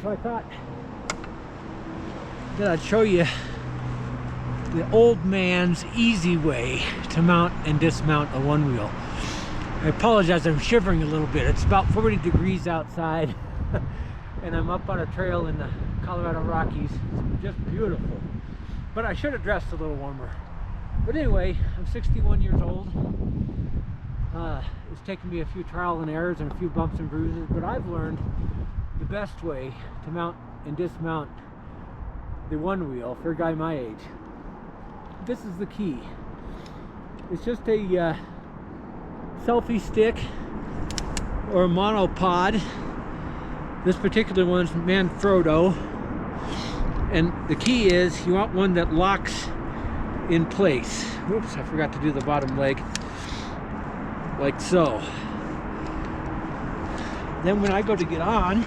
So I thought that I'd show you the old man's easy way to mount and dismount a one wheel. I apologize, I'm shivering a little bit. It's about 40 degrees outside and I'm up on a trail in the Colorado Rockies. It's just beautiful. But I should have dressed a little warmer. But anyway, I'm 61 years old. It's taken me a few trial and errors and a few bumps and bruises, but I've learned the best way to mount and dismount the one wheel for a guy my age. This is the key. It's just a selfie stick or a monopod. This particular one's Manfrotto, and the key is you want one that locks in place. Oops, I forgot to do the bottom leg, like so. Then when I go to get on,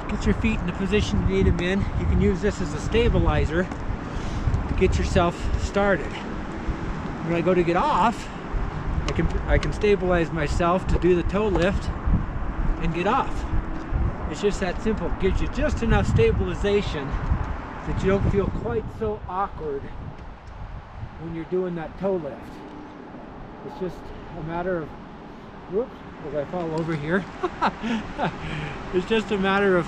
get your feet in the position you need them in. You can use this as a stabilizer to get yourself started. When I go to get off, I can stabilize myself to do the toe lift and get off. It's just that simple. It gives you just enough stabilization that you don't feel quite so awkward when you're doing that toe lift. It's just a matter of, whoops, as I fall over here. It's just a matter of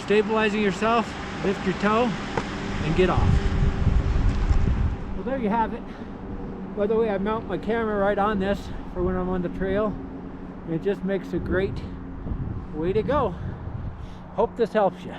stabilizing yourself, lift your toe, and get off. Well, there you have it. By the way, I mount my camera right on this for when I'm on the trail. It just makes a great way to go. Hope this helps you.